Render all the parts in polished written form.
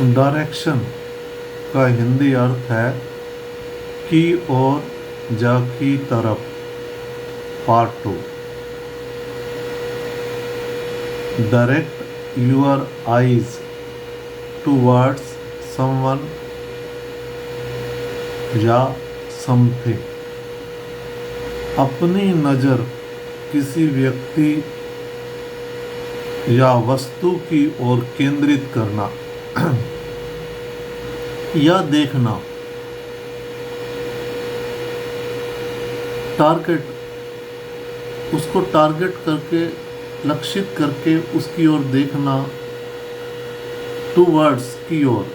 Direction का हिंदी अर्थ है की ओर, जा, की तरफ। Part 2। Direct your eyes towards someone या समथिंग। अपनी नज़र किसी व्यक्ति या वस्तु की ओर केंद्रित करना या देखना। टारगेट, उसको टारगेट करके, लक्षित करके उसकी ओर देखना। टूवर्ड्स, की ओर।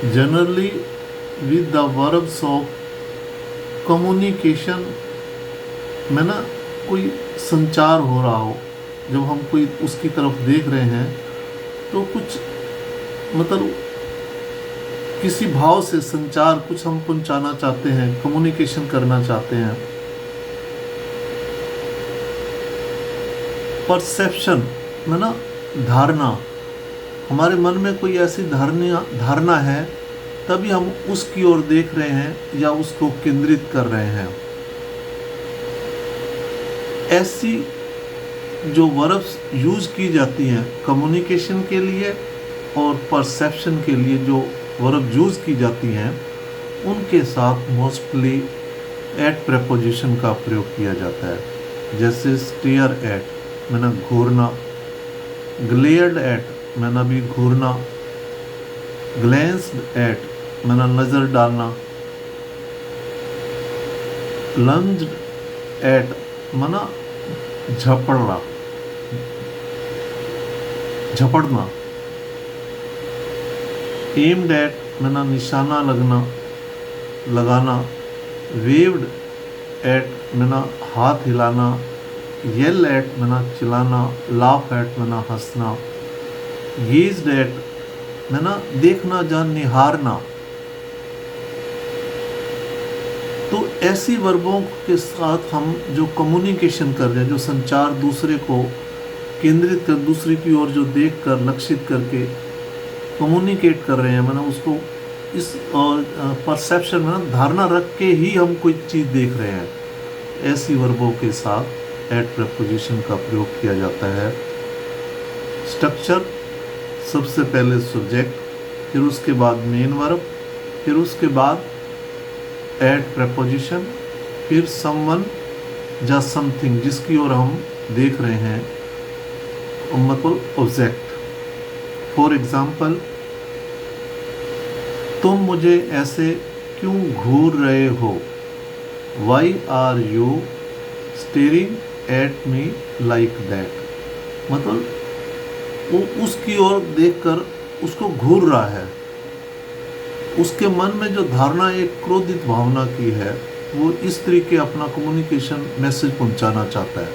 Generally with the verbs of communication में ना कोई संचार हो रहा हो, जब हम कोई उसकी तरफ देख रहे हैं तो कुछ मतलब किसी भाव से संचार कुछ हम पहुंचाना चाहते हैं, कम्युनिकेशन करना चाहते हैं। परसेप्शन में ना धारणा, हमारे मन में कोई ऐसी धारणा है तभी हम उसकी ओर देख रहे हैं या उसको केंद्रित कर रहे हैं। ऐसी जो वर्ब्स यूज की जाती हैं कम्युनिकेशन के लिए और परसेप्शन के लिए, जो वर्ब यूज की जाती हैं उनके साथ मोस्टली एट प्रेपोजिशन का प्रयोग किया जाता है। जैसे स्टेयर एट मैंने घूरना, ग्लेयर्ड एट मैंने भी घूरना, ग्लेंस्ड एट मैंने नज़र डालना, लंज्ड एट मना झपड़ना, झपड़ना, एम्ड एट मना निशाना लगाना, वेव्ड एट मना हाथ हिलाना, येल एट मना चिल्लाना, लाफ एट मना हंसना, गेज्ड एट मना देखना या निहारना। तो ऐसी वर्बों के साथ हम जो कम्युनिकेशन कर रहे हैं, जो संचार दूसरे को केंद्रित कर, दूसरे की ओर जो देख कर लक्षित करके कम्युनिकेट कर रहे हैं, मैंने उसको इस परसेप्शन में धारणा रख के ही हम कोई चीज़ देख रहे हैं, ऐसी वर्बों के साथ एट प्रेपोजिशन का प्रयोग किया जाता है। स्ट्रक्चर, सबसे पहले सब्जेक्ट, फिर उसके बाद मेन वर्ब, फिर उसके बाद एट प्रेपोजिशन, फिर समवन या समथिंग जिसकी ओर हम देख रहे हैं, मतलब ऑब्जेक्ट। फॉर एग्जाम्पल, तुम मुझे ऐसे क्यों घूर रहे हो? Why are you staring at me like that? मतलब वो उसकी ओर देखकर उसको घूर रहा है। उसके मन में जो धारणा एक क्रोधित भावना की है, वो इस तरीके अपना कम्युनिकेशन मैसेज पहुंचाना चाहता है।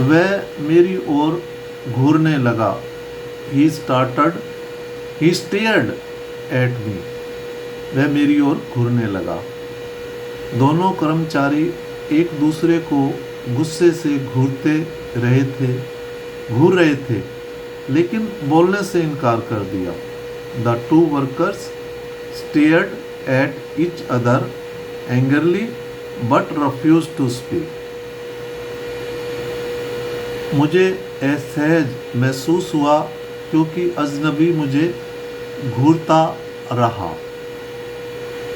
वह मेरी ओर घूरने लगा। He stared at me. वह मेरी ओर घूरने लगा। दोनों कर्मचारी एक दूसरे को गुस्से से घूर रहे थे, लेकिन बोलने से इनकार कर दिया। The two workers stared at each other angrily but refused to speak. मुझे असहज महसूस हुआ क्योंकि अजनबी मुझे घूरता रहा।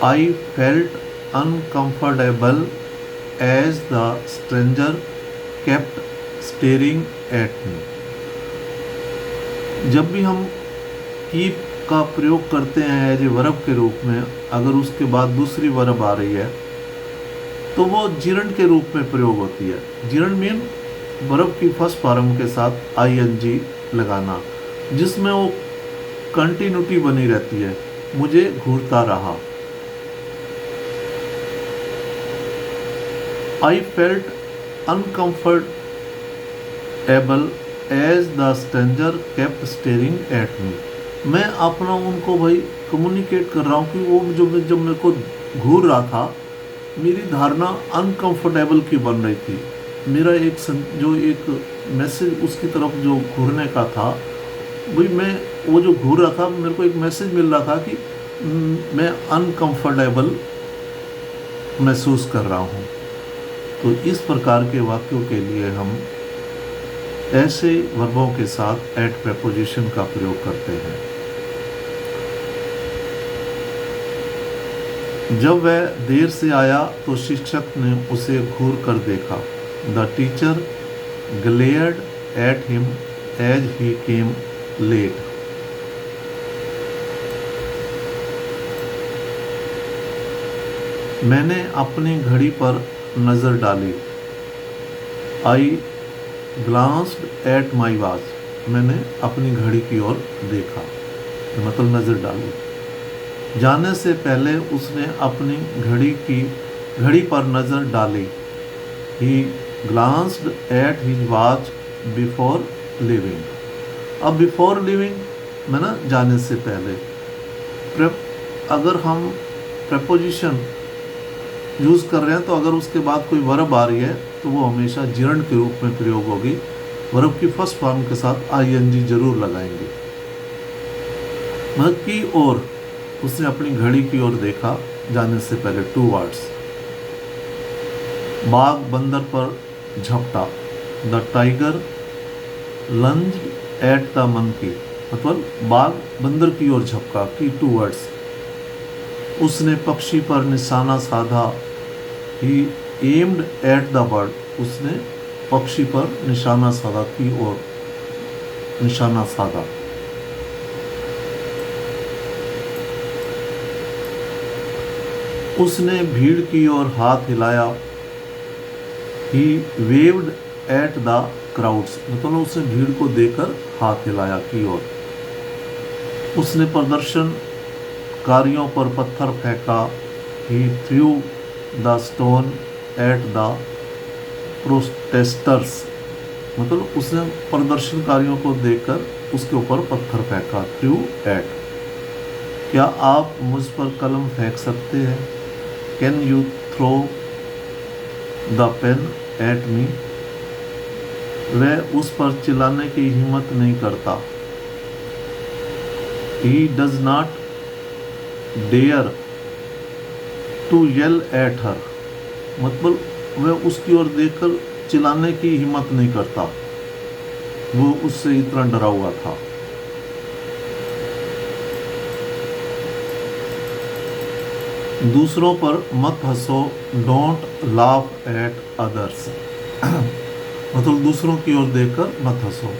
I felt uncomfortable as the stranger kept staring at me. जब भी हम कीप का प्रयोग करते हैं एज ए वर्ब के रूप में, अगर उसके बाद दूसरी वर्ब आ रही है तो वो जिरंड के रूप में प्रयोग होती है। जिरंड मीन वर्ब की फर्स्ट फॉर्म के साथ आईएनजी लगाना, जिसमें वो कंटिन्यूटी बनी रहती है। मुझे घूरता रहा। I felt uncomfortable as the stranger kept staring at me. मैं अपना उनको भाई कम्युनिकेट कर रहा हूँ कि वो जब मेरे को घूर रहा था मेरी धारणा अनकंफर्टेबल की बन रही थी। मेरा जो एक मैसेज उसकी तरफ जो घूरने का था, वही वो जो घूर रहा था, मेरे को एक मैसेज मिल रहा था कि मैं अनकंफर्टेबल महसूस कर रहा हूँ। तो इस प्रकार के वाक्यों के लिए हम ऐसे वर्बों के साथ एट प्रेपोजिशन का प्रयोग करते हैं। जब वह देर से आया तो शिक्षक ने उसे घूर कर देखा। The teacher glared at him as he came late. मैंने अपनी घड़ी पर नज़र डाली। I glanced at my watch. मैंने अपनी घड़ी की ओर देखा, मतलब नज़र डाली। जाने से पहले उसने अपनी घड़ी पर नज़र डाली। He glanced at his watch before leaving. अब बिफोर लिविंग में ना जाने से पहले, अगर हम प्रेपोजिशन यूज़ कर रहे हैं तो अगर उसके बाद कोई वर्ब आ रही है तो वो हमेशा जिरंड के रूप में प्रयोग होगी। वर्ब की फर्स्ट फॉर्म के साथ आईएनजी जरूर लगाएंगे। मतलब की ओर, उसने अपनी घड़ी की ओर देखा जाने से पहले, 2 वर्ड्स। बाघ बंदर पर झपटा। The tiger lunged at the monkey. मतलब बाघ बंदर की ओर झपका की 2 वर्ड्स। उसने पक्षी पर निशाना साधा। ही एम्ड एट द बर्ड। उसने पक्षी पर निशाना साधा की ओर निशाना साधा। उसने भीड़ की ओर हाथ हिलाया। ही वेव्ड एट द क्राउड्स। मतलब उसने भीड़ को देखकर हाथ हिलाया की ओर। उसने प्रदर्शनकारियों पर पत्थर फेंका। He threw the stone at the protesters. मतलब उसने प्रदर्शनकारियों को देखकर उसके ऊपर पत्थर फेंका, थ्रू एट। क्या आप मुझ पर कलम फेंक सकते हैं? Can you throw the pen at me. वह उस पर चिल्लाने की हिम्मत नहीं करता। He does not dare to yell at her। मतलब वह उसकी ओर देखकर चिल्लाने की हिम्मत नहीं करता, वो उससे इतना डरा हुआ था। दूसरों पर मत हंसो। Don't laugh at others. मतलब दूसरों की ओर देखकर मत हंसो।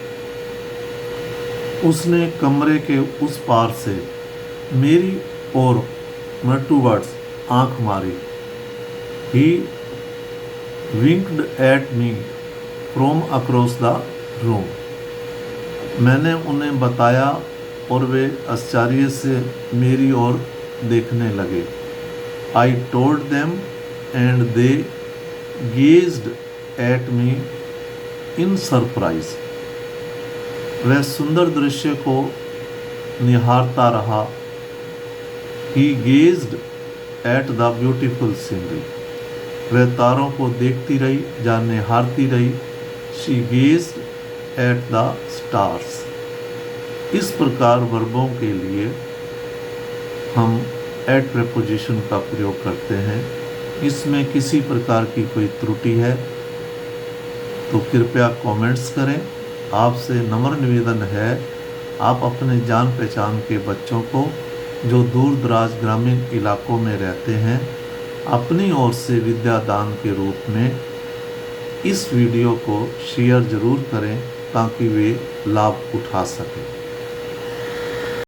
उसने कमरे के उस पार से मेरी ओर, मैं 2 वर्ड्स, आंख मारी। He winked at me from across the room. मैंने उन्हें बताया और वे आश्चर्य से मेरी ओर देखने लगे। I told them and they gazed at me in surprise. वह सुंदर दृश्य को निहारता रहा। He gazed at the beautiful scenery. वह तारों को देखती रही या निहारती रही। She gazed at the stars. इस प्रकार वर्बों के लिए हम एट प्रेपोजिशन का प्रयोग करते हैं। इसमें किसी प्रकार की कोई त्रुटि है तो कृपया कमेंट्स करें। आपसे नम्र निवेदन है, आप अपने जान पहचान के बच्चों को जो दूर दराज ग्रामीण इलाकों में रहते हैं, अपनी ओर से विद्यादान के रूप में इस वीडियो को शेयर ज़रूर करें ताकि वे लाभ उठा सकें।